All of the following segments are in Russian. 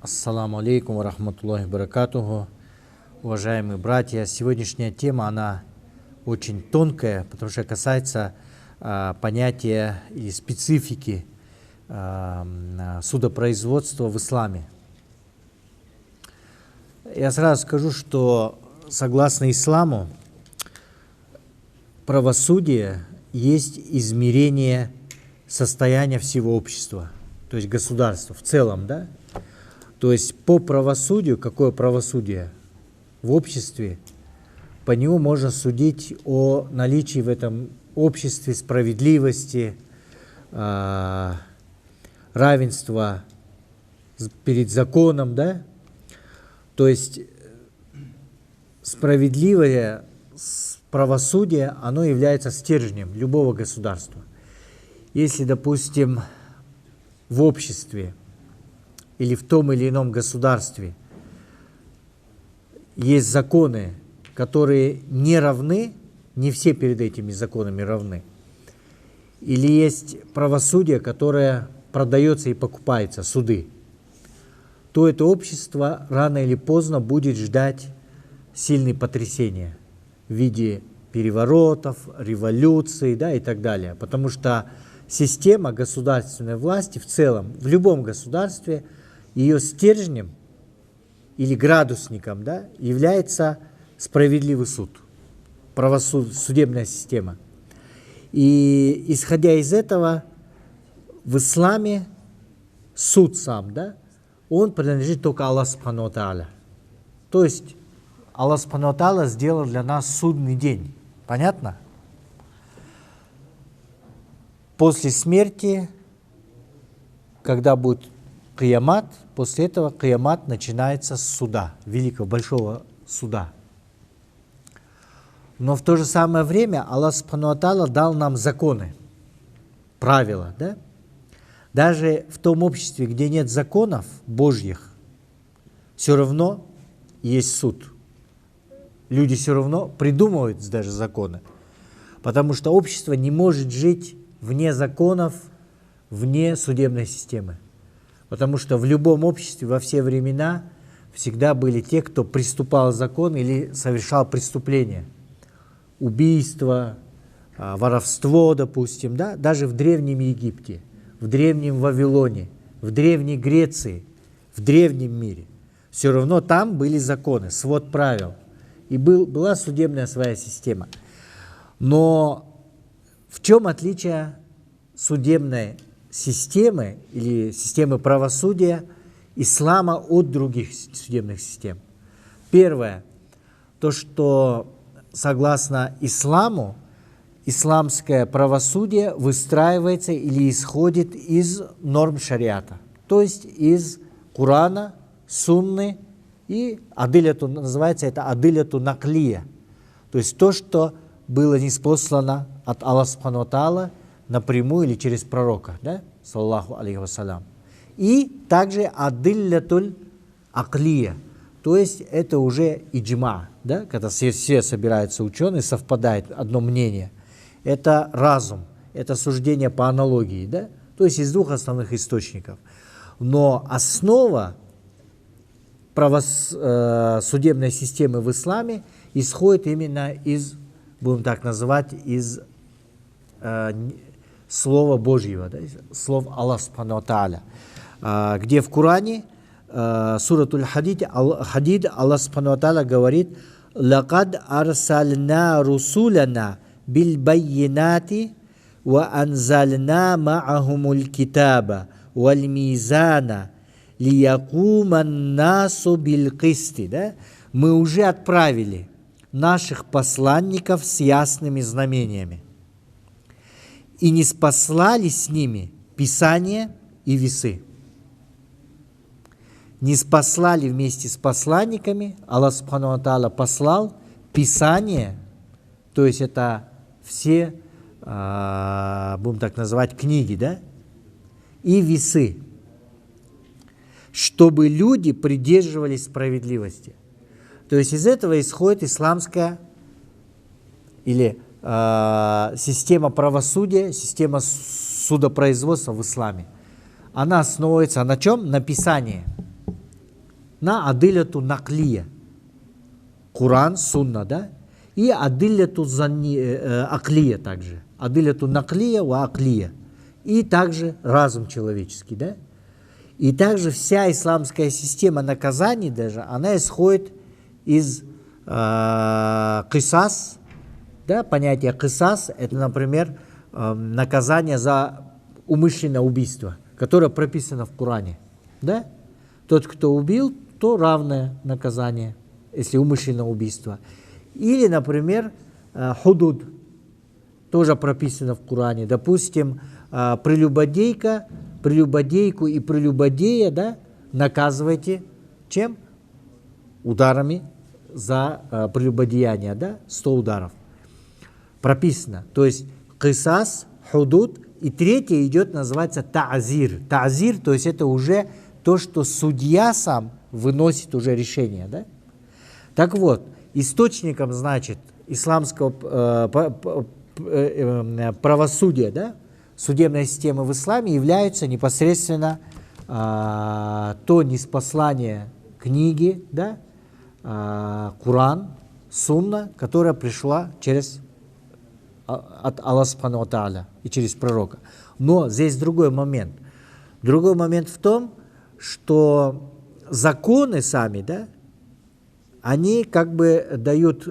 Ассаламу алейкум ва рахматуллахи ва баракатуху. Уважаемые братья, сегодняшняя тема, она очень тонкая, потому что касается понятия и специфики судопроизводства в исламе. Я сразу скажу, что согласно исламу, правосудие есть измерение состояния всего общества, то есть государства в целом, да? То есть по правосудию, какое правосудие в обществе, по нему можно судить о наличии в этом обществе справедливости, равенства перед законом, да? То есть справедливое правосудие, оно является стержнем любого государства. Если, допустим, в обществе или в том или ином государстве есть законы, которые не равны, не все перед этими законами равны, или есть правосудие, которое продается и покупается, суды, то это общество рано или поздно будет ждать сильные потрясения в виде переворотов, революций, да, и так далее. Потому что система государственной власти в целом, в любом государстве, ее стержнем или градусником, да, является справедливый суд, судебная система. И исходя из этого, в исламе суд сам, да, он принадлежит только Аллаху Субхану ва Тааля. То есть Аллах Субхану ва Тааля сделал для нас судный день. Понятно? После смерти, когда будет киямат, после этого киямат начинается с суда, великого, большого суда. Но в то же самое время Аллах Субхану ва Тааля дал нам законы, правила, да? Даже в том обществе, где нет законов Божьих, все равно есть суд. Люди все равно придумывают даже законы, потому что общество не может жить вне законов, вне судебной системы. Потому что в любом обществе во все времена всегда были те, кто приступал закон или совершал преступления. Убийство, воровство, допустим, да? Даже в Древнем Египте, в Древнем Вавилоне, в Древней Греции, в Древнем мире. Все равно там были законы, свод правил. И была судебная своя система. Но в чем отличие судебной системы или системы правосудия ислама от других судебных систем? Первое, то, что согласно исламу, исламское правосудие выстраивается или исходит из норм шариата, то есть из Корана, Сунны и адиляту, называется это адиляту наклия, то есть то, что было ниспослано от Аллаха Субхану ва Тааля напрямую или через пророка, да, саллаллаху алейхи вассалям. И также адиллятуль аклия, то есть это уже иджма, да, когда все собираются ученые, совпадает одно мнение. Это разум, это суждение по аналогии, да, то есть из двух основных источников. Но основа судебной системы в исламе исходит именно из, будем так называть, из Слова Божьего, да, слов Аллаха Субхану ва Тааля, где в Коране, суратуль Хадид, Аллах Субхану ва Тааля говорит: «Лакад арсальна русуляна бил байинати ва анзальна ма'ахумуль китаба валь мизана лиякуман насу бил кисти». Да? Мы уже отправили наших посланников с ясными знамениями и не спаслали с ними Писание и весы. Не спаслали вместе с посланниками, Аллах Субхану ва Тааля послал Писание, то есть это все, будем так называть, книги, да, и весы, чтобы люди придерживались справедливости. То есть из этого исходит исламская или система правосудия, система судопроизводства в исламе. Она основывается на чем? На Писании. на адилляту наклия. Коран, сунна, да? И адилляту аклия также. Адилляту наклия ва аклия. И также разум человеческий, да? И также вся исламская система наказаний даже, она исходит из кисас, да? Понятие кисас, это, например, наказание за умышленное убийство, которое прописано в Коране, да? Тот, кто убил, то равное наказание, если умышленное убийство. Или, например, худуд, тоже прописано в Коране. Допустим, прелюбодейку и прелюбодея, да, наказывайте чем? Ударами за прелюбодеяние, да, 100 ударов. Прописано. То есть кисас, худуд, и третье идет, называется та'зир. Та'зир, то есть это уже то, что судья сам выносит уже решение, да? Так вот, источником, значит, исламского правосудия, да, судебной системы в исламе являются непосредственно то ниспослание книги, да, Коран, сунна, которая пришла от Аллаха Субхану ва Тааля и через пророка. Но здесь другой момент. Другой момент в том, что законы сами, да, они как бы дают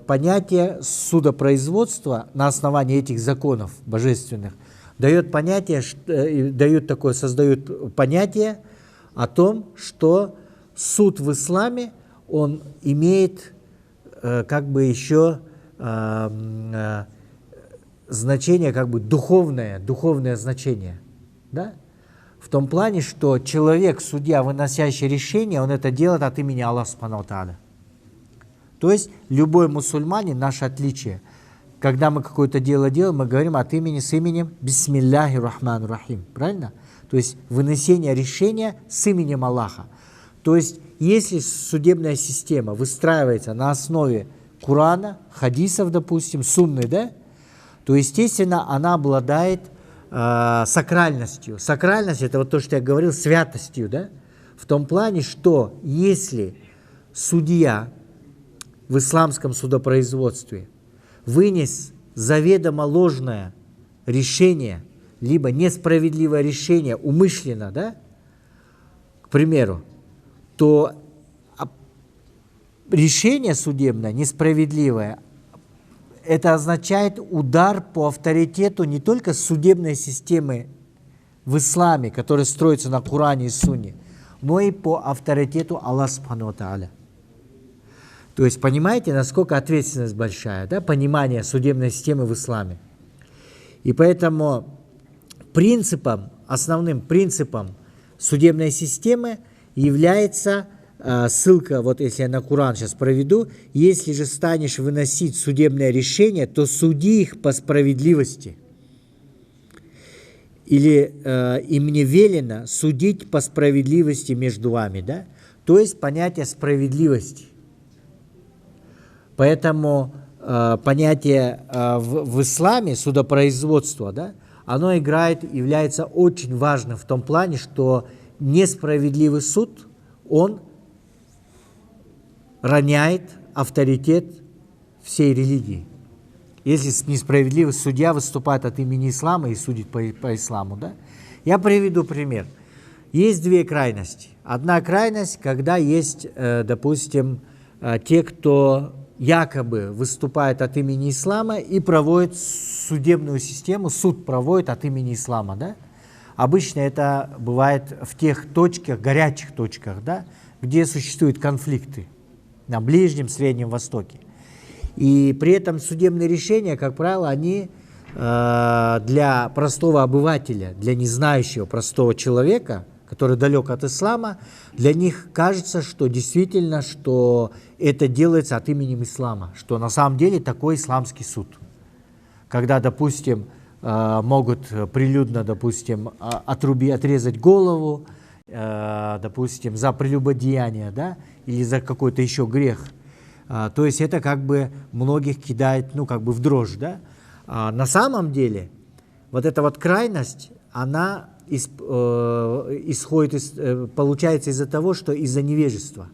понятие судопроизводства на основании этих законов божественных, дают понятие, создают понятие о том, что суд в исламе, он имеет как бы еще значение, как бы духовное значение, да? В том плане, что человек, судья, выносящий решение, он это делает от имени Аллаха Субхану ва Тааля. То есть любой мусульманин, наше отличие, когда мы какое-то дело делаем, мы говорим от имени с именем Бисмилляхи рахман рахим. Правильно? То есть вынесение решения с именем Аллаха. То есть если судебная система выстраивается на основе Корана, хадисов, допустим, сунны, да, то, естественно, она обладает сакральностью. Сакральность – это вот то, что я говорил, святостью, да? В том плане, что если судья в исламском судопроизводстве вынес заведомо ложное решение, либо несправедливое решение умышленно, да, к примеру, то решение судебное несправедливое, это означает удар по авторитету не только судебной системы в исламе, которая строится на Коране и Сунне, но и по авторитету Аллаха Субхану ва Тааля. То есть понимаете, насколько ответственность большая, да, понимание судебной системы в исламе. И поэтому основным принципом судебной системы является ссылка, вот если я на Коран сейчас проведу: если же станешь выносить судебное решение, то суди их по справедливости. Или и мне велено судить по справедливости между вами, да? То есть понятие справедливости. Поэтому понятие в исламе судопроизводства, да, оно является очень важным в том плане, что несправедливый суд, он роняет авторитет всей религии. Если несправедливый судья выступает от имени ислама и судит по исламу, да? Я приведу пример. Есть две крайности. Одна крайность, когда есть, допустим, те, кто якобы выступает от имени ислама и проводит судебную систему, суд проводит от имени ислама, да? Обычно это бывает в тех точках, горячих точках, да, где существуют конфликты на Ближнем, Среднем Востоке. И при этом судебные решения, как правило, они для простого обывателя, для незнающего простого человека, который далек от ислама, для них кажется, что действительно, что это делается от имени ислама, что на самом деле такой исламский суд. Когда, допустим, могут прилюдно, допустим, отрезать голову, допустим, за прелюбодеяние, да, или за какой-то еще грех. То есть это как бы многих кидает, ну, как бы в дрожь, да. На самом деле, вот эта вот крайность, она получается из-за того, что из-за невежества.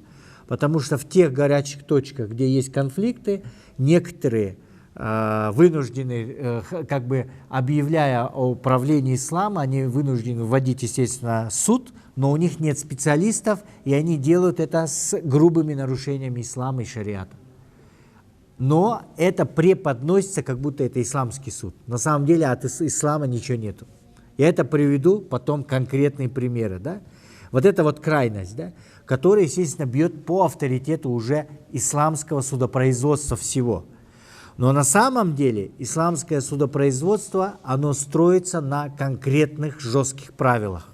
Потому что в тех горячих точках, где есть конфликты, некоторые вынуждены, как бы объявляя о правлении ислама, они вынуждены вводить, естественно, суд, но у них нет специалистов, и они делают это с грубыми нарушениями ислама и шариата. Но это преподносится, как будто это исламский суд. На самом деле от ислама ничего нету. Я это приведу потом конкретные примеры. Да? Вот это вот крайность, да? Которая, естественно, бьет по авторитету уже исламского судопроизводства всего. Но на самом деле исламское судопроизводство, оно строится на конкретных жестких правилах.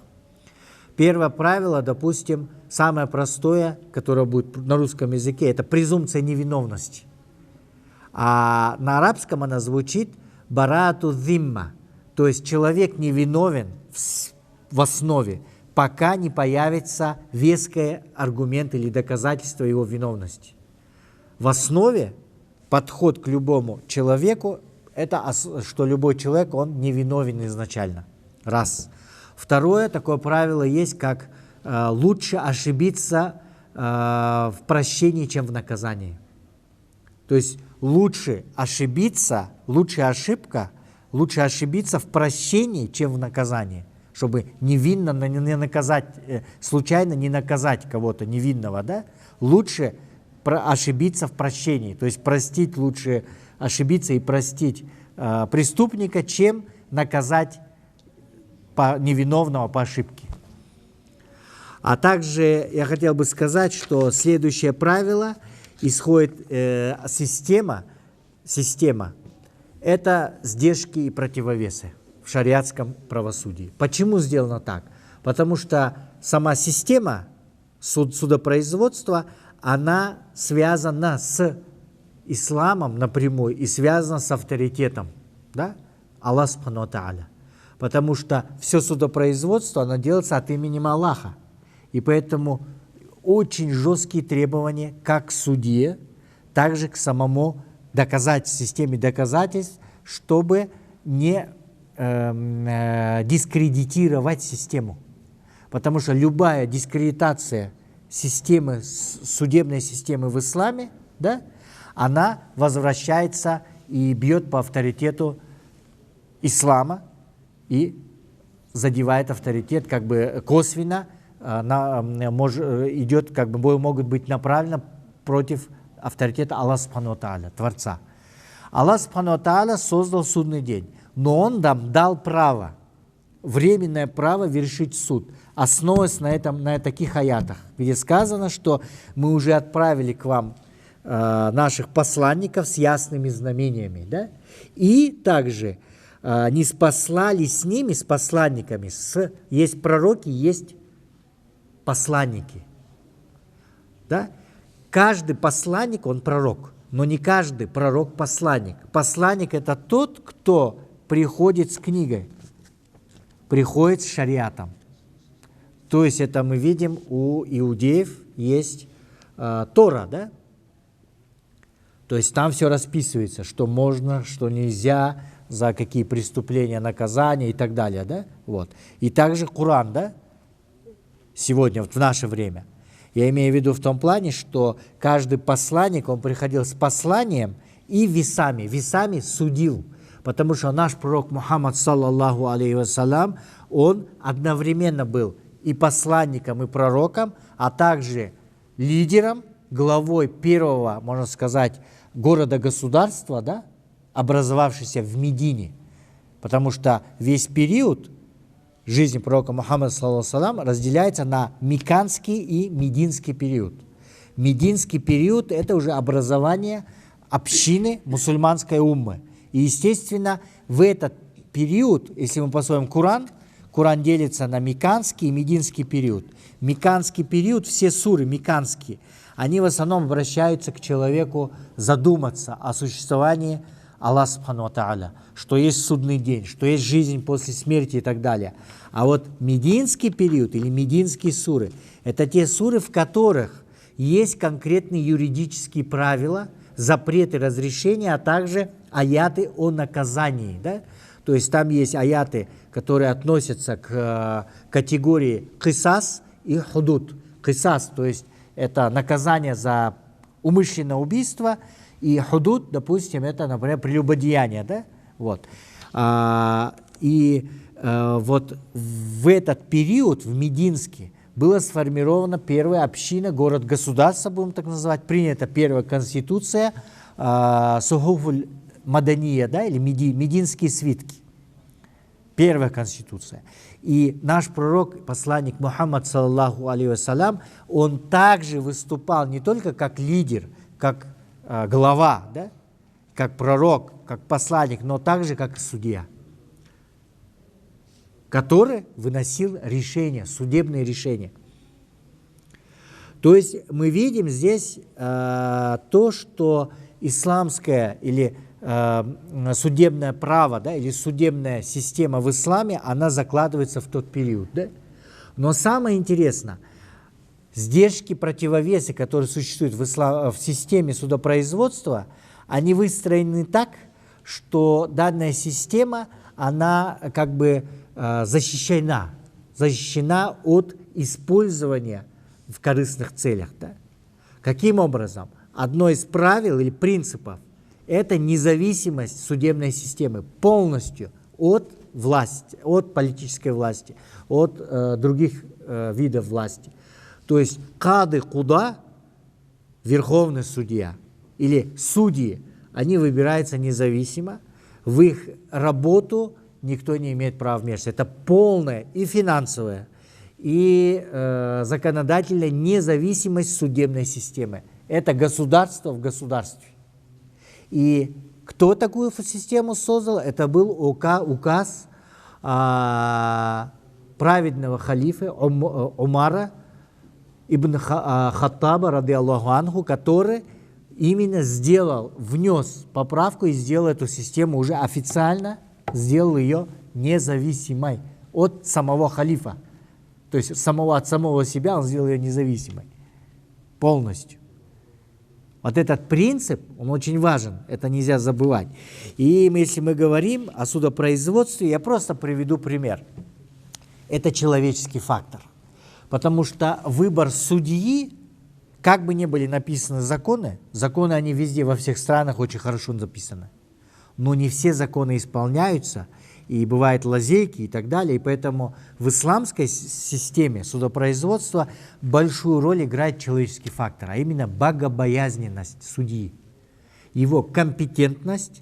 Первое правило, допустим, самое простое, которое будет на русском языке, это презумпция невиновности. А на арабском она звучит барату зимма, то есть человек невиновен в основе, пока не появится веский аргумент или доказательство его виновности. В основе подход к любому человеку – это что любой человек, он невиновен изначально. Раз. Второе, такое правило есть, как лучше ошибиться в прощении, чем в наказании. То есть лучше ошибиться в прощении, чем в наказании, чтобы невинно не наказать, случайно не наказать кого-то невинного, да? Лучше ошибиться в прощении, то есть простить лучше, ошибиться и простить преступника, чем наказать невиновного по ошибке. А также я хотел бы сказать, что следующее правило исходит система – это сдержки и противовесы в шариатском правосудии. Почему сделано так? Потому что сама система судопроизводства, она связана с исламом напрямую и связана с авторитетом, да? Аллах Субхану ва Тааля. Потому что все судопроизводство, оно делается от имени Аллаха. И поэтому очень жесткие требования как к судье, так же к самому системе доказательств, чтобы не дискредитировать систему. Потому что любая дискредитация судебной системы в исламе, да, она возвращается и бьет по авторитету ислама и задевает авторитет как бы косвенно, идет, как бы могут быть направлены против авторитета Аллаха Субхану ва Тааля, Творца. Аллах Субхану ва Тааля создал судный день, но Он нам дал право, временное право вершить суд, основываясь на таких аятах, где сказано, что мы уже отправили к вам наших посланников с ясными знамениями, да? И также не спаслали с ними, с посланниками, есть пророки, есть посланники. Да? Каждый посланник, он пророк, но не каждый пророк посланник. Посланник – это тот, кто приходит с книгой, приходит с шариатом. То есть это мы видим, у иудеев есть Тора, да? То есть там все расписывается, что можно, что нельзя, за какие преступления, наказания и так далее, да? Вот. И также Коран, да? Сегодня, вот в наше время. Я имею в виду в том плане, что каждый посланник, он приходил с посланием и весами судил. Потому что наш пророк Мухаммад, саллаллаху алейхи вассалям, он одновременно был и посланником, и пророком, а также лидером, главой первого, можно сказать, города-государства, да, образовавшегося в Медине. Потому что весь период жизни пророка Мухаммада, саллаллаху алейхи вассалям, разделяется на мекканский и мединский период. Мединский период – это уже образование общины мусульманской уммы. И, естественно, в этот период, если мы посмотрим Коран делится на мекканский и мединский период. Мекканский период, все суры мекканские, они в основном обращаются к человеку задуматься о существовании Аллаха Субхану ва Тааля, что есть судный день, что есть жизнь после смерти и так далее. А вот мединский период или мединские суры – это те суры, в которых есть конкретные юридические правила, запреты, разрешения, а также аяты о наказании. Да? То есть там есть аяты, которые относятся к категории кисас и худуд. Кисас, то есть это наказание за умышленное убийство, и худуд, допустим, это, например, прелюбодеяние, да? Вот. Вот в этот период в Мединске была сформирована первая община, город-государство, будем так называть, принята первая конституция Сухуфуль Мадания, да, или Мединские свитки. Первая конституция. И наш пророк, посланник Мухаммад, саллаллаху алейхи вассалям, он также выступал не только как лидер, как глава, да, как пророк, как посланник, но также как судья, который выносил решения, судебные решения. То есть мы видим здесь то, что исламское или судебное право, да, или судебная система в исламе, она закладывается в тот период. Да? Но самое интересное, сдержки, противовесы, которые существуют в системе судопроизводства, они выстроены так, что данная система, она как бы защищена от использования в корыстных целях. Да? Каким образом? Одно из правил или принципов – это независимость судебной системы полностью от власти, от политической власти, от других видов власти. То есть кады куда, верховный судья или судьи, они выбираются независимо, в их работу никто не имеет права вмешиваться. Это полная и финансовая, и законодательная независимость судебной системы. Это государство в государстве. И кто такую систему создал? Это был указ праведного халифа Умара ибн Хаттаба, ради Аллаху анху, который именно внес поправку и сделал эту систему уже официально, сделал ее независимой от самого халифа. То есть от самого себя он сделал ее независимой полностью. Вот этот принцип, он очень важен, это нельзя забывать. И если мы говорим о судопроизводстве, я просто приведу пример. Это человеческий фактор. Потому что выбор судьи, как бы ни были написаны законы они везде, во всех странах очень хорошо записаны. Но не все законы исполняются, и бывают лазейки и так далее. И поэтому в исламской системе судопроизводства большую роль играет человеческий фактор, а именно богобоязненность судьи, его компетентность,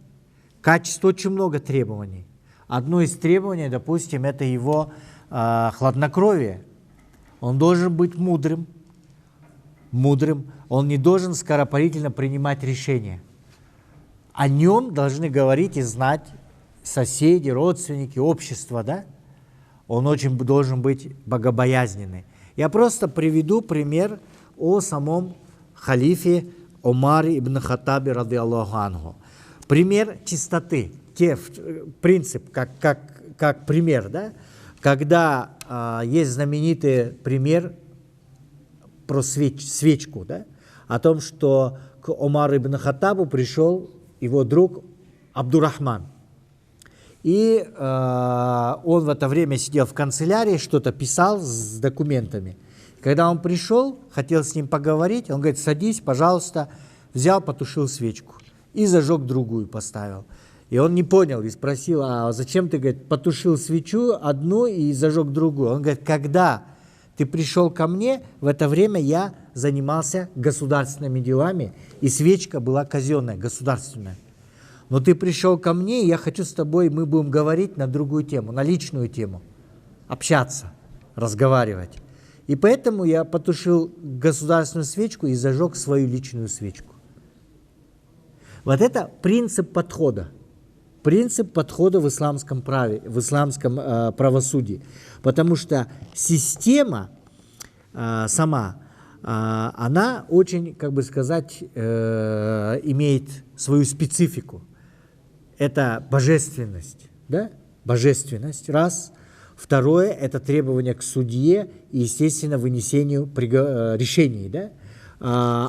качество, очень много требований. Одно из требований, допустим, это его хладнокровие. Он должен быть мудрым, он не должен скоропалительно принимать решения. О нем должны говорить и знать соседи, родственники, общество, да? Он очень должен быть богобоязненный. Я просто приведу пример о самом халифе Умаре ибн Хаттабе, ради Аллаху анху. Пример чистоты, принцип, как пример, да? Когда есть знаменитый пример про свечку, да? О том, что к Умару ибн Хаттабу пришел его друг Абдурахман. И он в это время сидел в канцелярии, что-то писал с документами. Когда он пришел, хотел с ним поговорить, он говорит: садись, пожалуйста. Взял, потушил свечку и зажег другую, поставил. И он не понял и спросил: а зачем ты, говорит, потушил свечу одну и зажег другую? Он говорит: когда ты пришел ко мне, в это время я занимался государственными делами, и свечка была казенная, государственная. Но ты пришел ко мне, и я хочу с тобой, мы будем говорить на другую тему, на личную тему, общаться, разговаривать. И поэтому я потушил государственную свечку и зажег свою личную свечку. Вот это принцип подхода в исламском праве, в исламском правосудии. Потому что система сама, она очень, как бы сказать, имеет свою специфику. Это божественность, да? Божественность, раз. Второе, это требование к судье и, естественно, вынесению решений, да?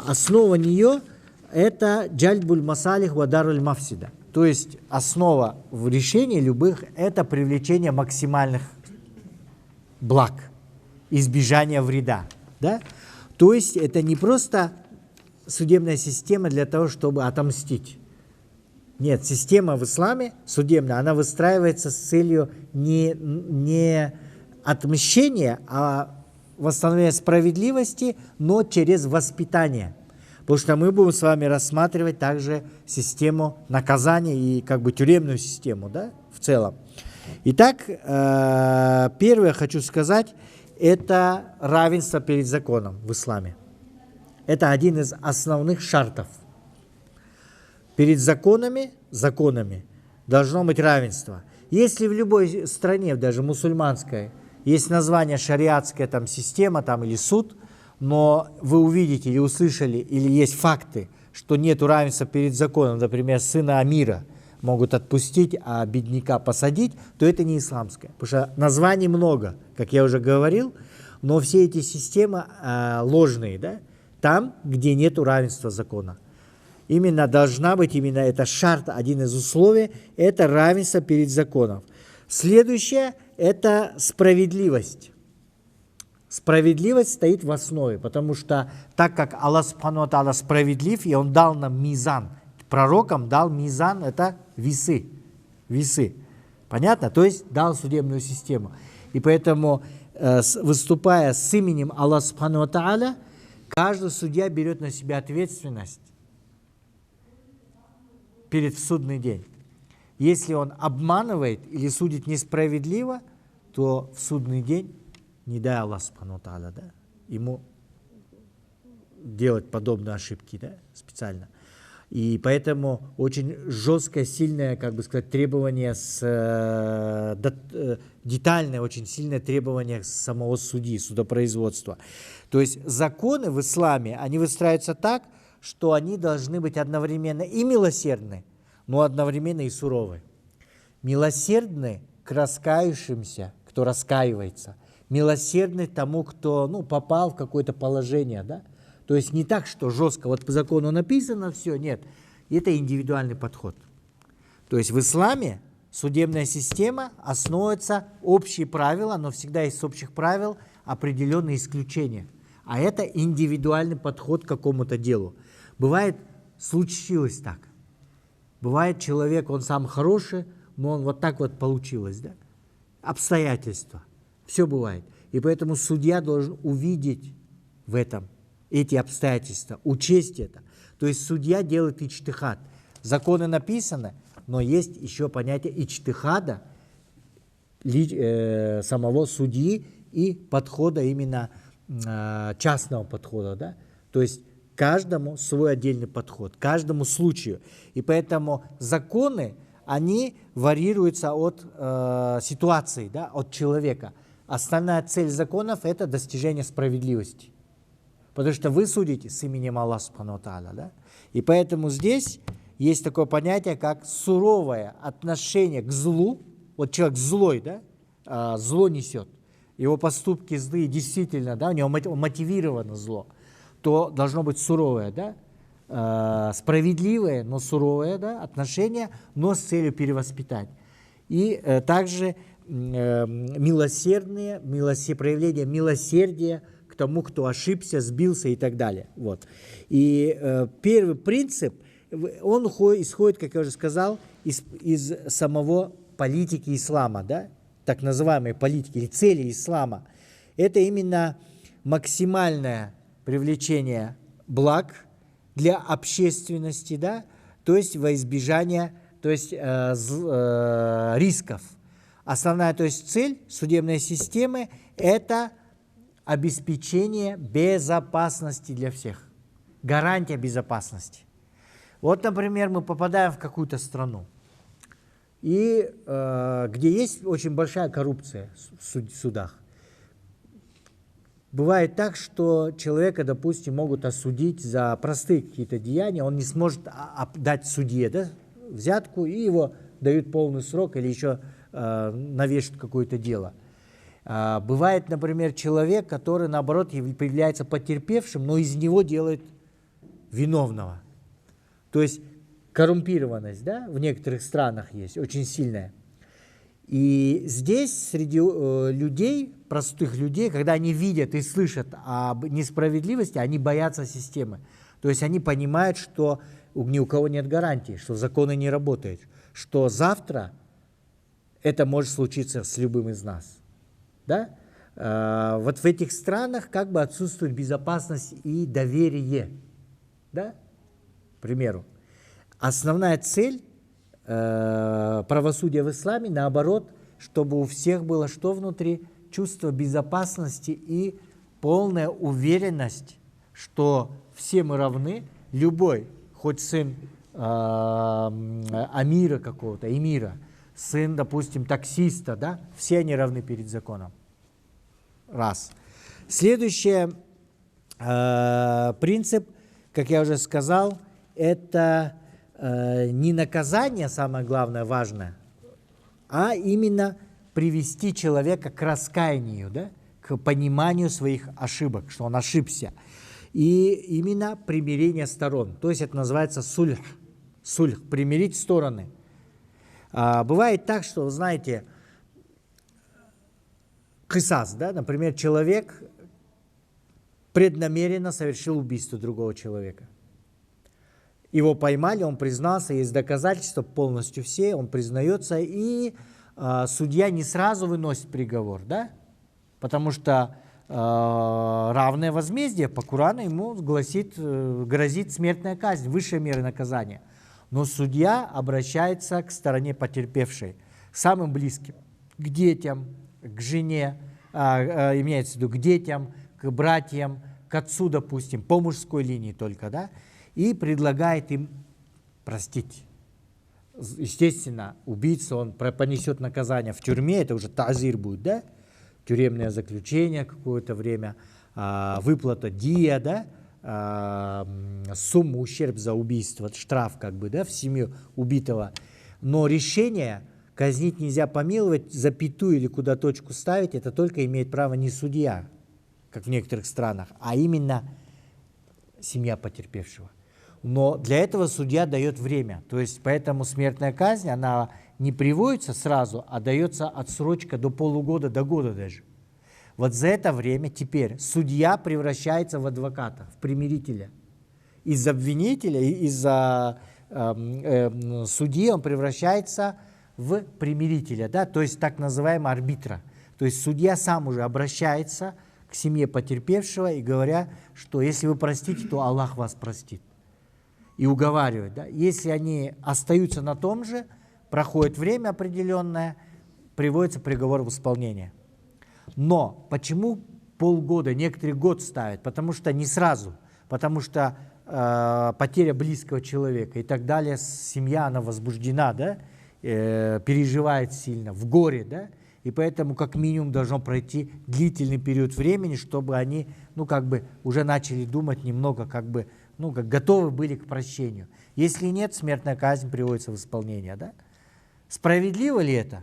Основа нее – это джальбуль масалих ва даруль мафсида. То есть основа в решении любых – это привлечение максимальных благ, избежание вреда. Да? То есть это не просто судебная система для того, чтобы отомстить. Нет, система в исламе судебная, она выстраивается с целью не отмщения, а восстановления справедливости, но через воспитание. Потому что мы будем с вами рассматривать также систему наказания и как бы тюремную систему, да, в целом. Итак, первое хочу сказать, это равенство перед законом в исламе. Это один из основных шартов. Перед законами должно быть равенство. Если в любой стране, даже мусульманской, есть название шариатская там, система там, или суд, но вы увидите или услышали, или есть факты, что нет равенства перед законом, например, сына амира могут отпустить, а бедняка посадить, то это не исламское. Потому что названий много, как я уже говорил, но все эти системы ложные, да? Там, где нет равенства закона. Именно должна быть, именно это шарт, один из условий, это равенство перед законом. Следующее – это справедливость. Справедливость стоит в основе, потому что так как Аллах Субхану ва Тааля справедлив, и Он дал нам мизан, пророкам дал мизан, это весы. Понятно? То есть дал судебную систему. И поэтому, выступая с именем Аллаха Субхану ва Тааля, каждый судья берет на себя ответственность перед судный день. Если он обманывает или судит несправедливо, то в судный день, не дай Аллах Субхану ва Тааля, да, ему делать подобные ошибки, да, специально. И поэтому очень жесткое, сильное, как бы сказать, требование, детальное, очень сильное требование самого судьи, судопроизводства. То есть законы в исламе, они выстраиваются так, что они должны быть одновременно и милосердны, но одновременно и суровы. Милосердны к раскаявшимся, кто раскаивается, милосердны тому, кто попал в какое-то положение, да? То есть не так, что жестко, вот по закону написано все, нет. Это индивидуальный подход. То есть в исламе судебная система основывается общие правила, но всегда есть с общих правил определенные исключения. А это индивидуальный подход к какому-то делу. Бывает, случилось так. Бывает, человек, он сам хороший, но он вот так вот получилось, да? Обстоятельства. Все бывает. И поэтому судья должен увидеть в этом эти обстоятельства, учесть это. То есть судья делает ичтихад. Законы написаны, но есть еще понятие ичтихада самого судьи и подхода именно частного подхода. Да? То есть каждому свой отдельный подход, каждому случаю. И поэтому законы, они варьируются от ситуации, да, от человека. Основная цель законов – это достижение справедливости. Потому что вы судите с именем Аллаха Субхану ва Тааля, да? И поэтому здесь есть такое понятие, как суровое отношение к злу. Вот человек злой, да? Зло несет. Его поступки злые, действительно, да? У него мотивировано зло. То должно быть суровое, да? Справедливое, но суровое, да? Отношение, но с целью перевоспитать. И также милосердные, проявление милосердия к тому, кто ошибся, сбился и так далее. Вот. И первый принцип, он исходит, как я уже сказал, из самого политики ислама, да? Так называемой политики или цели ислама. Это именно максимальное привлечение благ для общественности, да? То есть во избежание, то есть, рисков. Основная, то есть, цель судебной системы – это обеспечение безопасности для всех. Гарантия безопасности. Вот, например, мы попадаем в какую-то страну, и где есть очень большая коррупция в судах. Бывает так, что человека, допустим, могут осудить за простые какие-то деяния, он не сможет дать судье, да, взятку, и его дают полный срок или еще навешивают какое-то дело. Бывает, например, человек, который, наоборот, появляется потерпевшим, но из него делает виновного. То есть коррумпированность, да, в некоторых странах есть, очень сильная. И здесь среди людей, простых людей, когда они видят и слышат об несправедливости, они боятся системы. То есть они понимают, что ни у кого нет гарантии, что законы не работают, что завтра это может случиться с любым из нас. Да? Вот в этих странах как бы отсутствует безопасность и доверие. Да? К примеру. Основная цель правосудия в исламе, наоборот, чтобы у всех было что внутри? Чувство безопасности и полная уверенность, что все мы равны, любой, хоть сын амира какого-то, эмира, сын, допустим, таксиста, да, все они равны перед законом. Раз. Следующий принцип, как я уже сказал, это не наказание, самое главное, важное, а именно привести человека к раскаянию, да, к пониманию своих ошибок, что он ошибся. И именно примирение сторон. То есть это называется сульх. Сульх, примирить стороны. Бывает так, что, знаете, кысас, да, например, человек преднамеренно совершил убийство другого человека. Его поймали, он признался, есть доказательства полностью все, он признается, и судья не сразу выносит приговор, да, потому что равное возмездие по Корану ему грозит смертная казнь, высшая мера наказания. Но судья обращается к стороне потерпевшей, к самым близким, к детям, к жене, имеется в виду к детям, к братьям, к отцу, допустим, по мужской линии только, да, и предлагает им простить. Естественно, убийца, он понесет наказание в тюрьме, это уже тазир будет, да, тюремное заключение какое-то время, выплата дия, да, сумма ущерб за убийство, штраф как бы, да, в семью убитого. Но решение казнить нельзя, помиловать, запятую или куда точку ставить, это только имеет право не судья, как в некоторых странах, а именно семья потерпевшего. Но для этого судья дает время. То есть поэтому смертная казнь, она не приводится сразу, а дается отсрочка до полугода, до года даже. Вот за это время теперь судья превращается в адвоката, в примирителя. Из обвинителя, из-за судьи он превращается в примирителя, да? То есть так называемого арбитра. То есть судья сам уже обращается к семье потерпевшего и говоря, что если вы простите, то Аллах вас простит. И уговаривает. Да? Если они остаются на том же, проходит время определенное, приводится приговор в исполнение. Но почему полгода, некоторые год ставят? Потому что не сразу, потому что потеря близкого человека и так далее, семья, она возбуждена, да? Переживает сильно, в горе, да? И поэтому как минимум должно пройти длительный период времени, чтобы они, ну, как бы уже начали думать немного, как бы, ну, как готовы были к прощению. Если нет, смертная казнь приводится в исполнение, да? Справедливо ли это?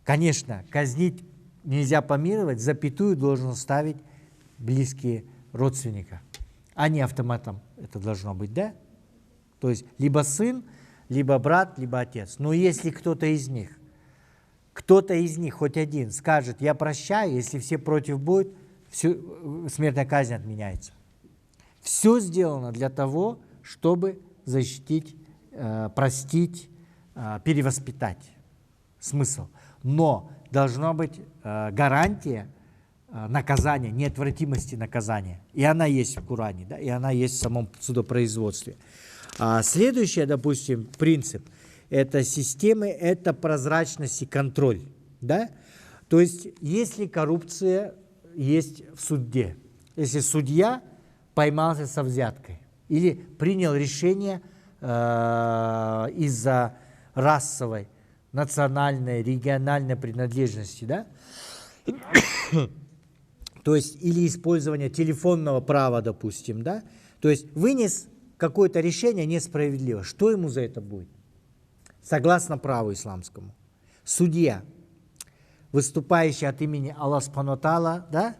Конечно, казнить нельзя, помиловать, запятую должен ставить близкие родственника, а не автоматом это должно быть, да? То есть либо сын, либо брат, либо отец. Но если кто-то из них, хоть один, скажет, я прощаю, если все против будут, смертная казнь отменяется. Все сделано для того, чтобы защитить, простить, перевоспитать. Смысл. Но должна быть гарантия наказания, неотвратимости наказания. И она есть в Коране, да? И она есть в самом судопроизводстве. Следующий, допустим, принцип это системы, это прозрачность и контроль. Да? То есть, если коррупция есть в суде, если судья поймался со взяткой или принял решение из-за расовой, национальной, региональной принадлежности, да? То есть, или использование телефонного права, допустим, да? То есть, вынес какое-то решение несправедливо. Что ему за это будет? Согласно праву исламскому. Судья, выступающий от имени Аллаха Субхану ва Тааля, да?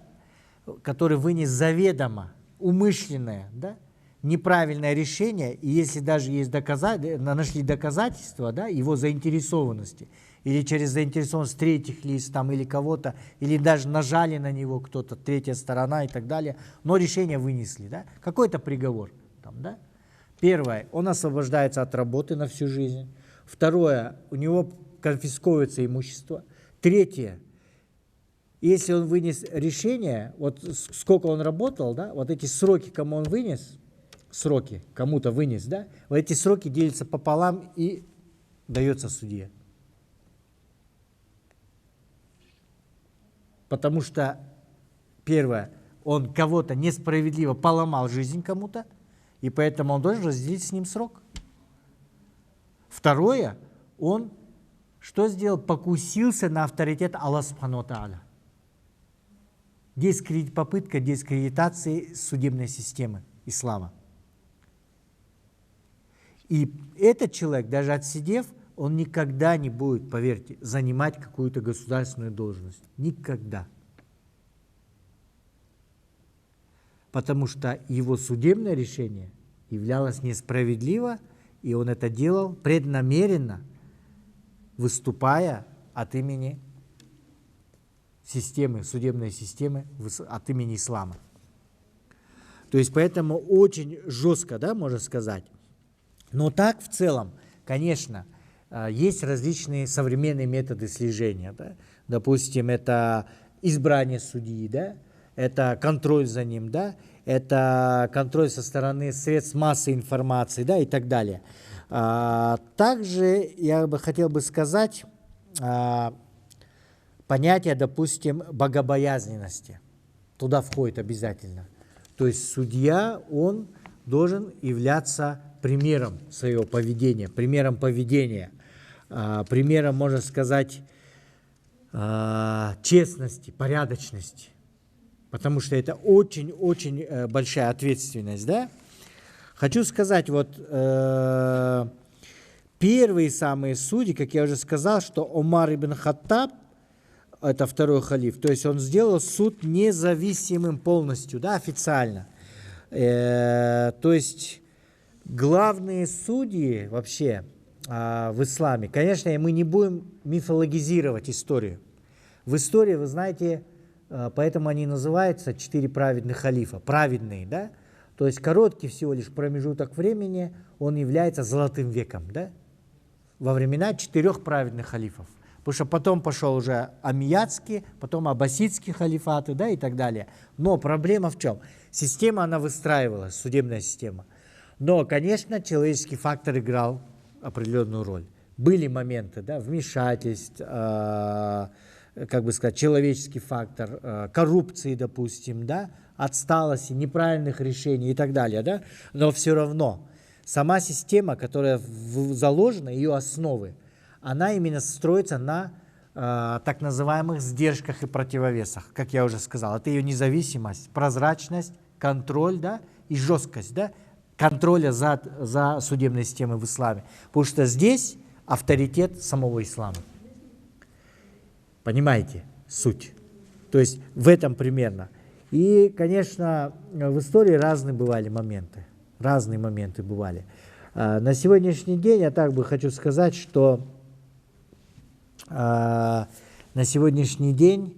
Который вынес заведомо, умышленное, да? неправильное решение, и если даже есть нашли доказательства, да, его заинтересованности, или через заинтересованность третьих лиц там, или кого-то, или даже нажали на него кто-то, третья сторона и так далее, но решение вынесли, да, какой-то приговор. Там, да? Первое, он освобождается от работы на всю жизнь. Второе, у него конфисковывается имущество. Третье, если он вынес решение, вот сколько он работал, да, вот эти сроки, кому он вынес, сроки кому-то вынес, да, вот эти сроки делятся пополам и дается судье. Потому что, первое, он кого-то несправедливо поломал жизнь кому-то, и поэтому он должен разделить с ним срок. Второе, он что сделал? Покусился на авторитет Аллаха Субхану ва Тааля. Попытка дискредитации судебной системы ислама. И этот человек, даже отсидев, он никогда не будет, поверьте, занимать какую-то государственную должность. Никогда. Потому что его судебное решение являлось несправедливо, и он это делал преднамеренно, выступая от имени системы, судебной системы, от имени ислама. То есть поэтому очень жестко, да, можно сказать. Но так в целом, конечно, есть различные современные методы слежения. Да? Допустим, это избрание судьи, да? Это контроль за ним, да? Это контроль со стороны средств массовой информации, да, и так далее. Также я бы хотел бы сказать понятие, допустим, богобоязненности. Туда входит обязательно. То есть судья, он должен являться примером своего поведения, примером поведения, примером, можно сказать, честности, порядочности. Потому что это очень-очень большая ответственность, да? Хочу сказать, вот первые самые судьи, как я уже сказал, что Омар ибн Хаттаб, это второй халиф, то есть он сделал суд независимым полностью, да, официально. То есть главные судьи вообще в исламе, конечно, мы не будем мифологизировать историю. В истории, вы знаете, поэтому они называются 4 праведных халифа, праведные, да? То есть короткий всего лишь промежуток времени, он является золотым веком, да? Во времена 4 праведных халифов. Потому что потом пошел уже аммиядский, потом аббасидские халифаты, да, и так далее. Но проблема в чем? Система, она выстраивалась, судебная система. Но, конечно, человеческий фактор играл определенную роль. Были моменты, да, вмешательств, как бы сказать, человеческий фактор, коррупции, допустим, да, отсталости, неправильных решений и так далее, да. Но все равно сама система, которая заложена, ее основы, она именно строится на так называемых сдержках и противовесах, как я уже сказал. Это ее независимость, прозрачность, контроль, да, и жесткость, да, контроля за судебной системой в исламе. Потому что здесь авторитет самого ислама. Понимаете суть? То есть в этом примерно. И, конечно, в истории разные бывали моменты. Разные моменты бывали. На сегодняшний день я так бы хочу сказать, что на сегодняшний день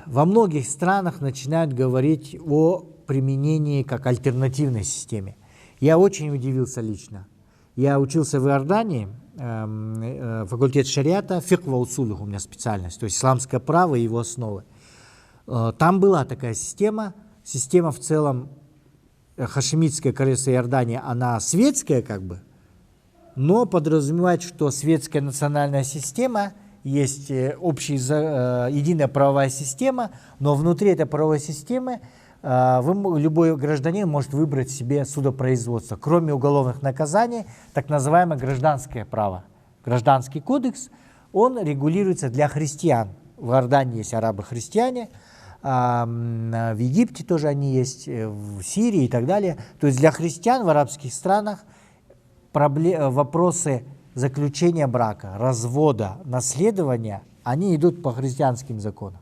во многих странах начинают говорить о применении как альтернативной системе. Я очень удивился лично. Я учился в Иордании, факультет шариата, фикх ва усулюх у меня специальность, то есть исламское право и его основы. Там была такая система в целом, хашемитское королевство Иордания, она светская как бы, но подразумевает, что светская национальная система, есть общая единая правовая система, но внутри этой правовой системы любой гражданин может выбрать себе судопроизводство. Кроме уголовных наказаний, так называемое гражданское право. Гражданский кодекс, он регулируется для христиан. В Иордании есть арабы-христиане, в Египте тоже они есть, в Сирии и так далее. То есть для христиан в арабских странах вопросы заключения брака, развода, наследования, они идут по христианским законам.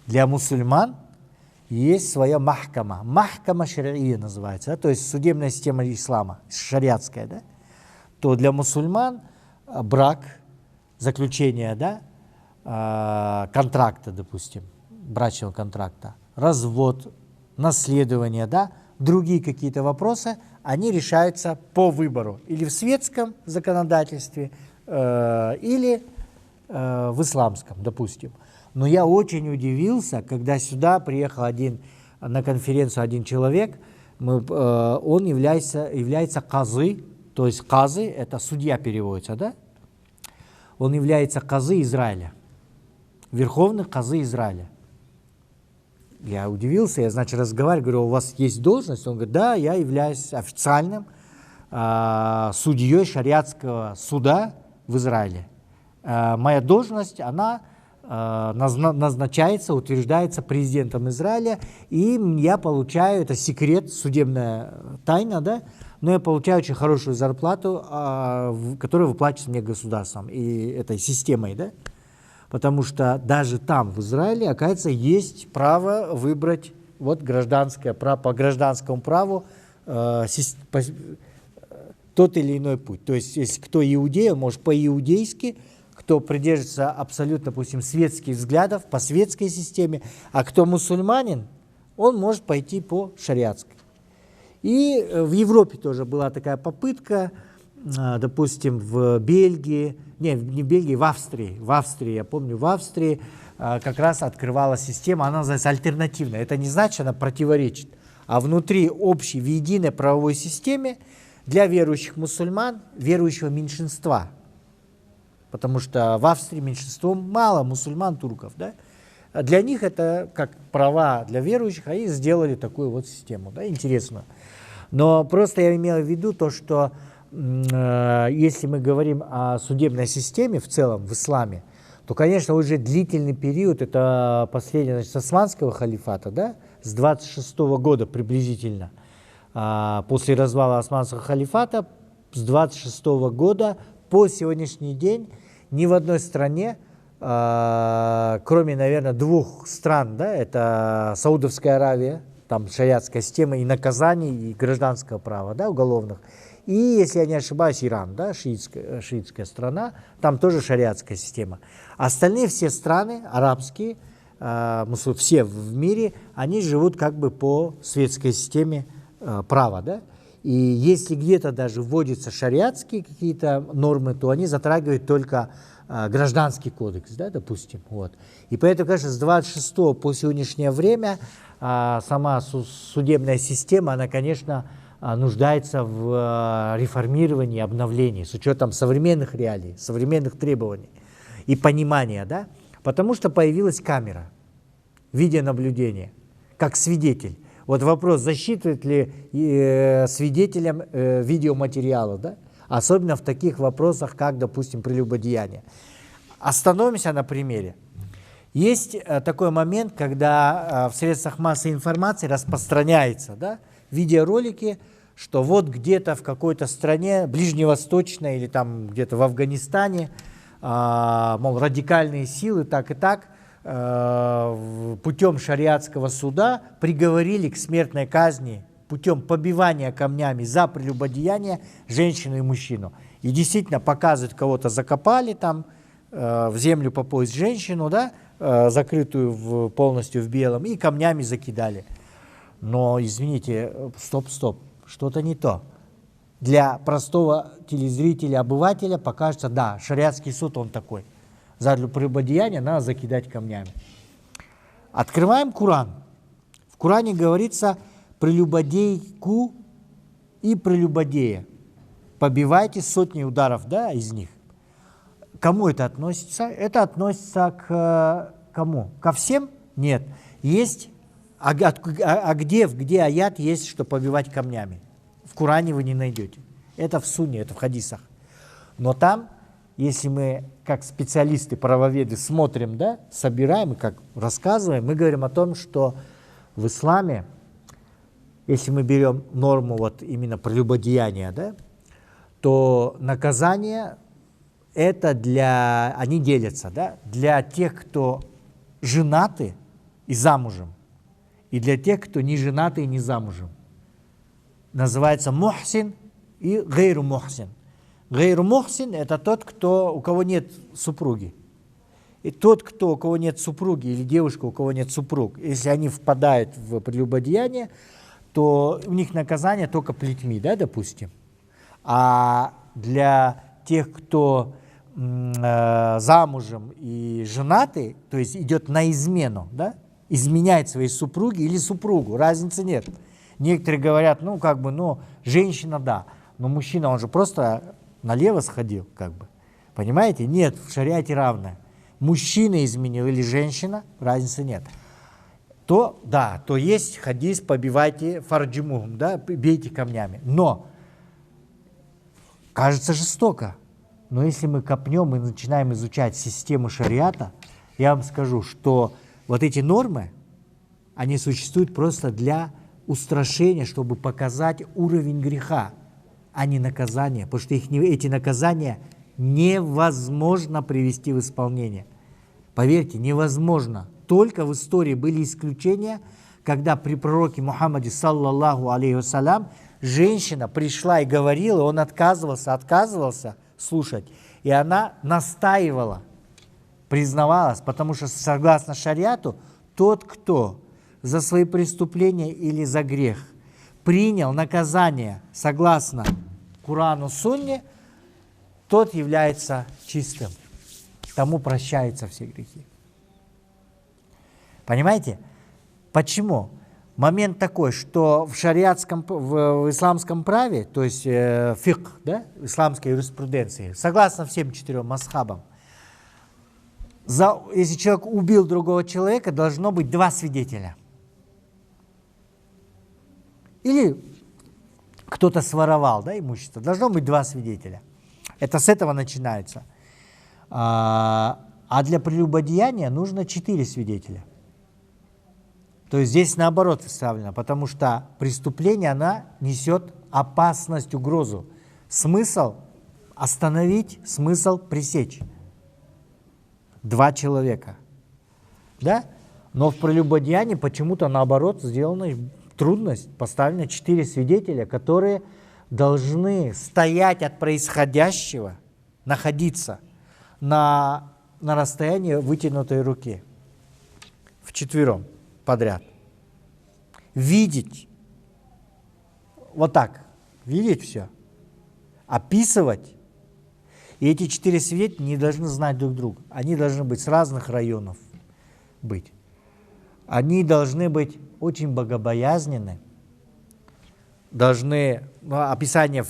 Для мусульман есть своя махкама. Махкама шари'ия называется, да, то есть судебная система ислама, шариатская, да, то для мусульман брак, заключение, да, контракта, допустим, брачного контракта, развод, наследование, да, другие какие-то вопросы, они решаются по выбору. Или в светском законодательстве, или в исламском, допустим. Но я очень удивился, когда сюда приехал на конференцию один человек, он является казы, то есть казы, это судья переводится, да? Он является казы Израиля, верховный казы Израиля. Я удивился, я, значит, разговариваю, говорю, у вас есть должность? Он говорит, да, я являюсь официальным судьей шариатского суда в Израиле. Моя должность, она назначается, утверждается президентом Израиля, и я получаю, это секрет, судебная тайна, да, но я получаю очень хорошую зарплату, которая выплачивается мне государством и этой системой, да, потому что даже там, в Израиле, оказывается, есть право выбрать вот гражданское право, по гражданскому праву тот или иной путь. То есть, если кто иудей, он может по-иудейски, кто придерживается абсолютно, допустим, светских взглядов, по светской системе, а кто мусульманин, он может пойти по шариатской. И в Европе тоже была такая попытка, допустим, в Бельгии, не в Бельгии, в Австрии, я помню, в Австрии как раз открывалась система, она называется альтернативная. Это не значит, она противоречит, а внутри общей, в единой правовой системе для верующих мусульман, верующего меньшинства. Потому что в Австрии меньшинство мало мусульман, турков, да? Для них это как права для верующих, а они сделали такую вот систему, да, интересную. Но просто я имел в виду то, что если мы говорим о судебной системе в целом в исламе, то, конечно, уже длительный период, это последний, значит, с османского халифата, да, с 26-го года приблизительно, после развала османского халифата, с 26-го года по сегодняшний день ни в одной стране, кроме, наверное, двух стран, да, это Саудовская Аравия, там шариатская система и наказаний, и гражданского права, да, уголовных, и, если я не ошибаюсь, Иран, да, шиитская страна, там тоже шариатская система. Остальные все страны, арабские, все в мире, они живут как бы по светской системе права, да. И если где-то даже вводятся шариатские какие-то нормы, то они затрагивают только гражданский кодекс, да, допустим. Вот. И поэтому, конечно, с 26 по сегодняшнее время сама судебная система, она, конечно, нуждается в реформировании, обновлении, с учетом современных реалий, современных требований и понимания, да, потому что появилась камера, видеонаблюдение, как свидетель. Вот вопрос, засчитывает ли свидетелям видеоматериалы, да? Особенно в таких вопросах, как, допустим, прелюбодеяние. Остановимся на примере. Есть такой момент, когда в средствах массовой информации распространяется, да, видеоролики, что вот где-то в какой-то стране, ближневосточной или там где-то в Афганистане, мол, радикальные силы так и так, путем шариатского суда приговорили к смертной казни путем побивания камнями за прелюбодеяние женщину и мужчину. И действительно показывают, кого-то закопали там в землю по пояс женщину, да, закрытую полностью в белом, и камнями закидали. Но, извините, стоп, что-то не то. Для простого телезрителя, обывателя покажется, да, шариатский суд он такой. За прелюбодеяние надо закидать камнями. Открываем Коран. В Коране говорится прелюбодейку и прелюбодея. Побивайте сотни ударов, да, из них. Кому это относится? Это относится к кому? Ко всем? Нет. Есть, где аят есть, что побивать камнями? В Коране вы не найдете. Это в Сунне, это в хадисах. Но там, если мы, как специалисты, правоведы, смотрим, да, собираем и как рассказываем, мы говорим о том, что в исламе, если мы берем норму вот именно прелюбодеяния, да, то наказание это они делятся, да, для тех, кто женаты и замужем, и для тех, кто не женатый и не замужем. Называется мухсин и гейру мухсин. Гейру мухсин – это тот, у кого нет супруги. И тот, у кого нет супруги, или девушка, у кого нет супруг, если они впадают в прелюбодеяние, то у них наказание только плетьми, да, допустим. А для тех, кто замужем и женатый, то есть идет на измену, да, изменяет своей супруге или супругу, разницы нет. Некоторые говорят, женщина, да, но мужчина, он же просто налево сходил, как бы. Понимаете? Нет, в шариате равное. Мужчина изменил или женщина, разницы нет. То есть хадис, побивайте фарджимухум, да, бейте камнями. Но кажется жестоко. Но если мы копнем и начинаем изучать систему шариата, я вам скажу, что вот эти нормы, они существуют просто для устрашения, чтобы показать уровень греха, а не наказания. Потому что эти наказания невозможно привести в исполнение. Поверьте, невозможно. Только в истории были исключения, когда при пророке Мухаммаде, саллаллаху алейхи вассалям, женщина пришла и говорила, он отказывался слушать. И она настаивала, признавалась, потому что согласно шариату, тот, кто за свои преступления или за грех принял наказание согласно Корану, Сунне, тот является чистым. Тому прощаются все грехи. Понимаете? Почему? Момент такой, что в шариатском, в исламском праве, то есть фикх, да, в исламской юриспруденции, согласно всем 4 масхабам, если человек убил другого человека, должно быть 2 свидетеля. Или кто-то своровал, да, имущество, должно быть 2 свидетеля. Это с этого начинается. А для прелюбодеяния нужно 4 свидетеля. То есть здесь наоборот вставлено, потому что преступление, она несет опасность, угрозу. Смысл остановить, смысл пресечь. 2 человека. Да? Но в прелюбодеянии почему-то наоборот сделана трудность, поставлена 4 свидетеля, которые должны стоять от происходящего, находиться на расстоянии вытянутой руки. Вчетвером подряд. Видеть. Вот так. Видеть все. Описывать. И эти 4 свидетеля не должны знать друг друга. Они должны быть с разных районов. Они должны быть очень богобоязненны. Описание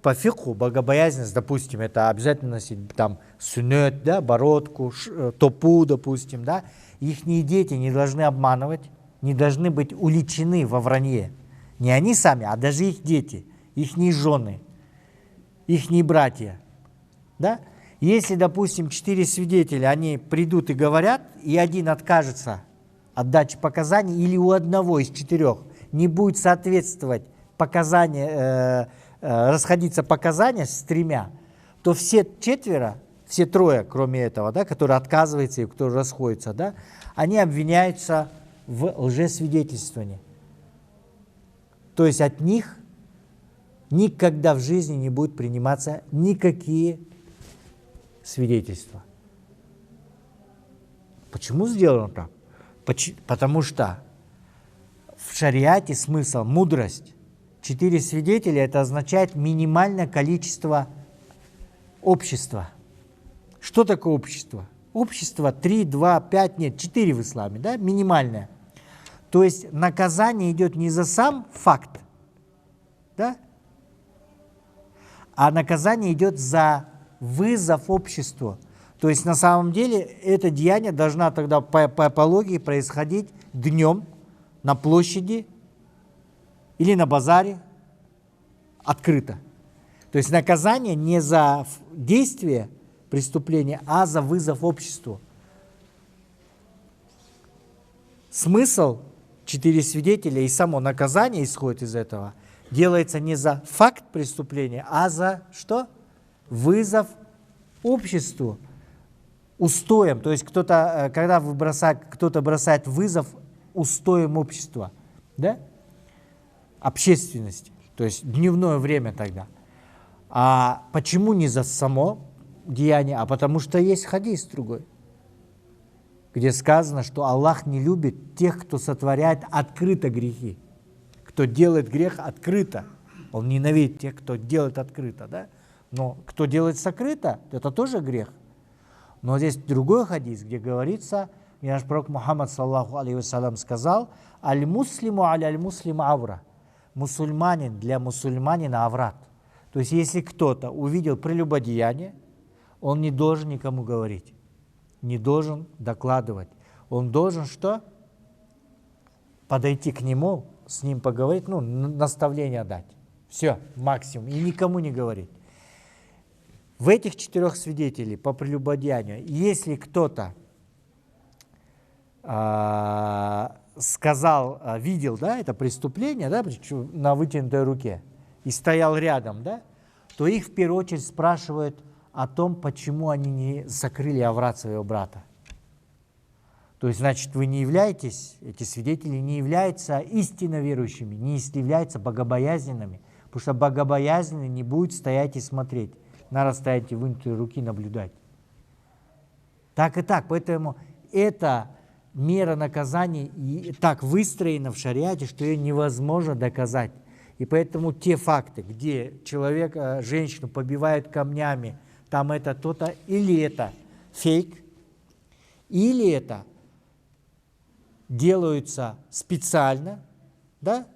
по фикху, богобоязненность, допустим, это обязательно носить там суннет, да, бородку, топу, допустим, да. Ихние дети не должны обманывать, не должны быть уличены во вранье. Не они сами, а даже их дети, ихние жены, ихние братья. Да? Если, допустим, 4 свидетеля, они придут и говорят, и один откажется от дачи показаний, или у одного из 4 не будет соответствовать расходиться показания с 3, то все 4, все 3, кроме этого, да, которые отказываются и кто расходится, да, они обвиняются в лжесвидетельствовании. То есть от них никогда в жизни не будут приниматься никакие свидетельства. Почему сделано так? Потому что в шариате смысл, мудрость. 4 свидетеля, это означает минимальное количество общества. Что такое общество? Общество 3, 2, 5, нет, 4 в исламе, да, минимальное. То есть наказание идет не за сам факт, да, а наказание идет за вызов обществу. То есть на самом деле это деяние должно тогда по логике происходить днем на площади или на базаре открыто. То есть наказание не за действие преступления, а за вызов обществу. Смысл 4 свидетеля и само наказание исходит из этого. Делается не за факт преступления, а за что? Вызов обществу, устоям. То есть когда кто-то бросает вызов устоем общества, да? Общественности, то есть дневное время тогда. А почему не за само деяние, а потому что есть хадис другой, где сказано, что Аллах не любит тех, кто сотворяет открыто грехи, кто делает грех открыто. Он ненавидит тех, кто делает открыто, да? Но кто делает сокрыто, это тоже грех. Но здесь другой хадис, где говорится, и наш пророк Мухаммад, саллаху алейхи вассалям, сказал: «Аль-муслиму аль-муслиму авра». Мусульманин для мусульманина аврат. То есть, если кто-то увидел прелюбодеяние, он не должен никому говорить, не должен докладывать. Он должен что? Подойти к нему, с ним поговорить, ну, наставление дать. Все, максимум. И никому не говорить. В этих 4 свидетелей по прелюбодеянию, если кто-то сказал, видел, да, это преступление, да, на вытянутой руке, и стоял рядом, да, то их в первую очередь спрашивают о том, почему они не закрыли аврат своего брата. То есть, значит, вы не являетесь, эти свидетели не являются истинно верующими, не являются богобоязненными, потому что богобоязненный не будет стоять и смотреть, надо стоять и вынутые руки наблюдать. Так и так, поэтому это мера наказания и так выстроена в шариате, что ее невозможно доказать. И поэтому те факты, где человека, женщину побивают камнями, там это то-то, или это фейк, или это делаются специально, да,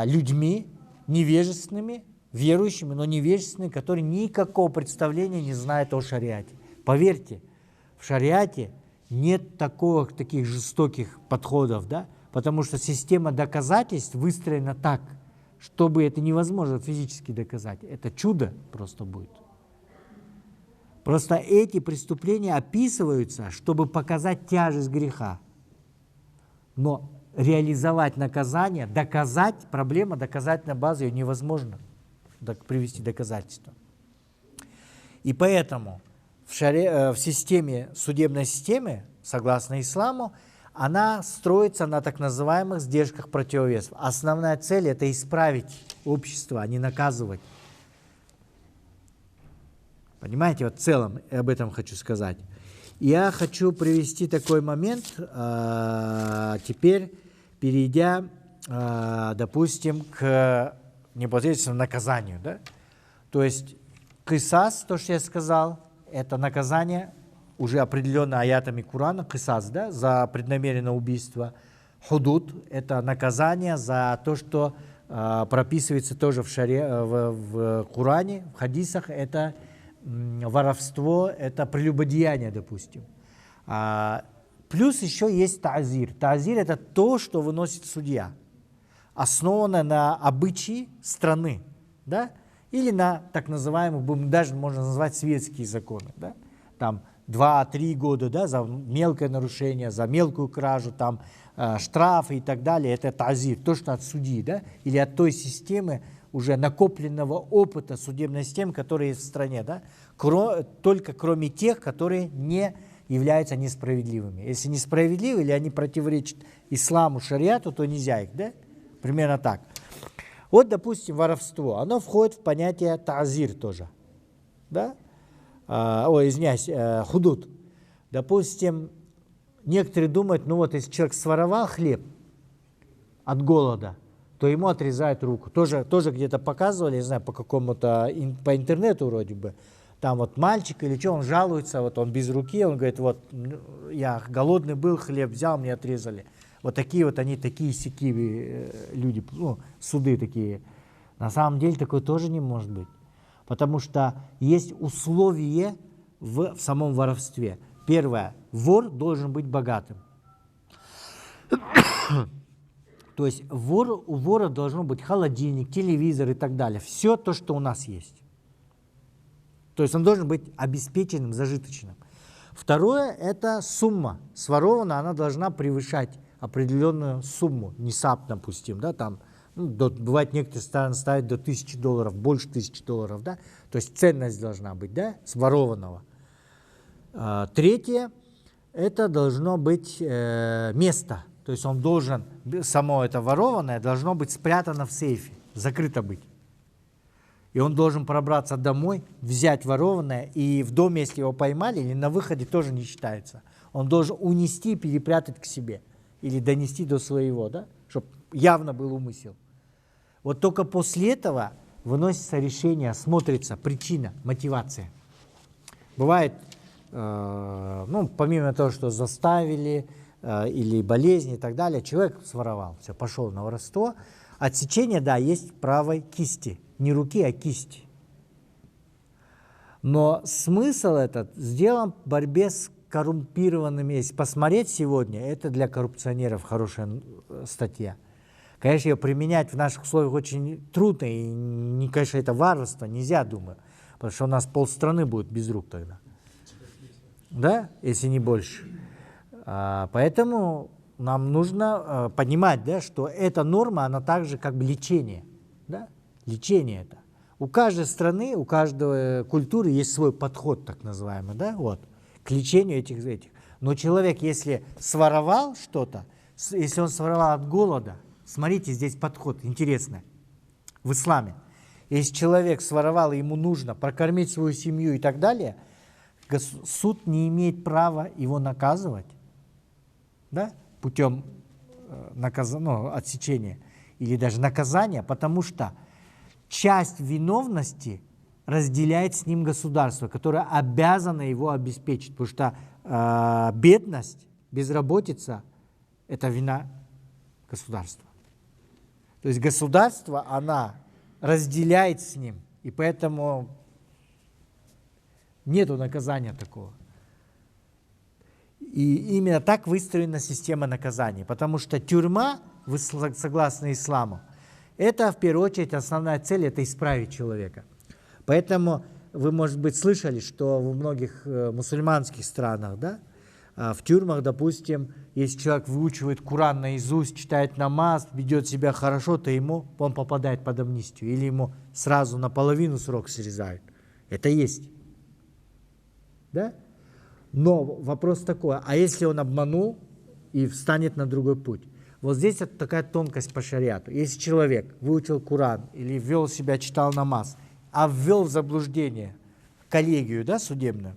людьми невежественными, верующими, но невежественными, которые никакого представления не знают о шариате. Поверьте, в шариате нет таких жестоких подходов, да, потому что система доказательств выстроена так, чтобы это невозможно физически доказать. Это чудо просто будет. Просто эти преступления описываются, чтобы показать тяжесть греха. Но реализовать наказание, доказать, проблема доказательной базы, ее невозможно привести доказательства. И поэтому в системе, судебной системе, согласно исламу, она строится на так называемых сдержках противовесов. Основная цель – это исправить общество, а не наказывать. Понимаете, вот в целом об этом хочу сказать. Я хочу привести такой момент, теперь перейдя, допустим, к непосредственно наказанию. Да? То есть кисас, то, что я сказал, это наказание, уже определенно аятами Корана, кисас, да, за преднамеренное убийство. Худуд – это наказание за то, что прописывается тоже в Коране, в хадисах, это воровство, это прелюбодеяние, допустим. Плюс еще есть таазир. Таазир – это то, что выносит судья, основано на обычаи страны, да? Или на так называемые, даже можно назвать светские законы. Да? Там 2-3 года, да, за мелкое нарушение, за мелкую кражу, там штрафы и так далее. Это таазир, то, что от судьи, да? Или от той системы, уже накопленного опыта судебной системы, которая есть в стране, да? Только кроме тех, которые не являются несправедливыми. Если несправедливы или они противоречат исламу, шариату, то нельзя их, да? Примерно так. Вот, допустим, воровство, оно входит в понятие таазир тоже, да? Худуд. Допустим, некоторые думают, ну вот если человек своровал хлеб от голода, то ему отрезают руку. Тоже где-то показывали, не знаю, по какому-то, по интернету вроде бы. Там вот мальчик или что, он жалуется, вот он без руки, он говорит, вот я голодный был, хлеб взял, мне отрезали. Вот такие вот они, такие сякивые люди, ну, суды такие. На самом деле такое тоже не может быть. Потому что есть условия в самом воровстве. Первое, вор должен быть богатым. То есть у вора должен быть холодильник, телевизор и так далее. Все то, что у нас есть. То есть он должен быть обеспеченным, зажиточным. Второе, это сумма. Сворованная, она должна превышать определенную сумму. Нисаб, допустим, да, там, бывает, некоторые страны ставят до $1000, больше $1000, да. То есть ценность должна быть, да, сворованного. Третье, это должно быть место. То То есть он должен, само это ворованное должно быть спрятано в сейфе, закрыто быть. И он должен пробраться домой, взять ворованное, и в доме, если его поймали, или на выходе тоже не считается. Он должен унести, перепрятать к себе, или донести до своего, да, чтобы явно был умысел. Вот только после этого выносится решение, смотрится причина, мотивация. Бывает, помимо того, что заставили, или болезни и так далее, человек своровал, все, пошел на воровство. Отсечение, да, есть правой кисти, не руки, а кисти. Но смысл этот сделан в борьбе с коррумпированными. Если посмотреть сегодня, это для коррупционеров хорошая статья. Конечно, ее применять в наших условиях очень трудно, и, конечно, это варварство, нельзя, думаю, потому что у нас полстраны будет без рук тогда. Да, если не больше. Поэтому нам нужно понимать, да, что эта норма, она также как бы лечение. Да? Лечение это. У каждой страны, у каждой культуры есть свой подход, так называемый, да, вот, к лечению этих. Но человек, если своровал что-то, если он своровал от голода, смотрите, здесь подход интересный в исламе. Если человек своровал, и ему нужно прокормить свою семью и так далее, суд не имеет права его наказывать, да, путем отсечения или даже наказания, потому что часть виновности разделяет с ним государство, которое обязано его обеспечить, потому что бедность, безработица – это вина государства. То есть государство, она разделяет с ним, и поэтому нету наказания такого. И именно так выстроена система наказаний, потому что тюрьма, согласно исламу, это в первую очередь основная цель – это исправить человека. Поэтому вы, может быть, слышали, что в многих мусульманских странах, да, в тюрьмах, допустим, если человек выучивает Коран наизусть, читает намаз, ведет себя хорошо, то он попадает под амнистию, или ему сразу наполовину срок срезают. Это есть. Да? Но вопрос такой, а если он обманул и встанет на другой путь? Вот здесь это такая тонкость по шариату. Если человек выучил Коран или ввел себя, читал намаз, а ввел в заблуждение коллегию, да, судебную,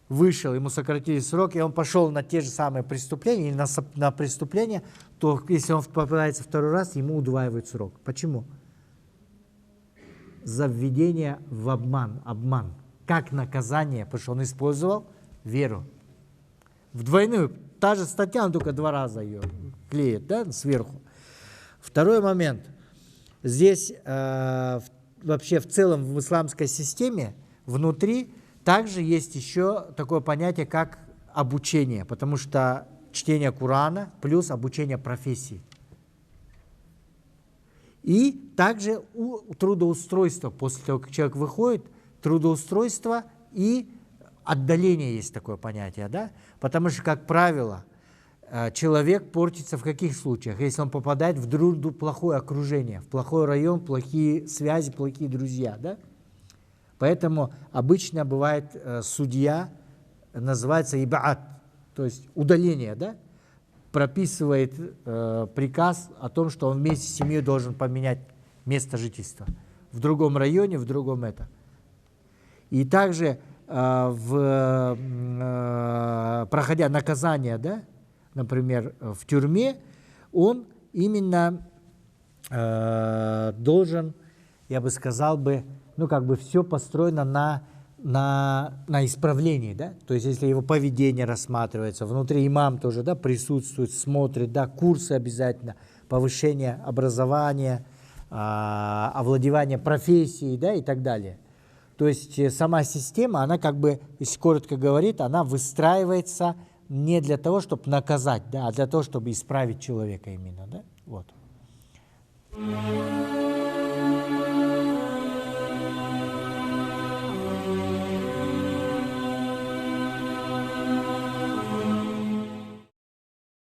вышел, ему сократили срок, и он пошел на те же самые преступления или на преступления, то если он попадается второй раз, ему удваивают срок. Почему? За введение в обман. Как наказание, потому что он использовал веру. В двойную, та же статья, он только 2 раза ее клеит, да, сверху. Второй момент. Здесь вообще в целом в исламской системе внутри также есть еще такое понятие, как обучение, потому что чтение Корана плюс обучение профессии. И также трудоустройство, после того, как человек выходит, трудоустройство и отдаление есть такое понятие, да? Потому что, как правило, человек портится в каких случаях? Если он попадает в плохое окружение, в плохой район, плохие связи, плохие друзья, да? Поэтому обычно бывает судья, называется ибаат, то есть удаление, да? Прописывает приказ о том, что он вместе с семьей должен поменять место жительства в другом районе, в другом это. И также, проходя наказание, да, например, в тюрьме, он именно должен, я бы сказал бы, все построено на исправлении, да, то есть если его поведение рассматривается, внутри имам тоже, да, присутствует, смотрит, да, курсы обязательно, повышение образования, овладевание профессией, да, и так далее. То есть сама система, она как бы, если коротко говорит, она выстраивается не для того, чтобы наказать, да, а для того, чтобы исправить человека именно, да, вот.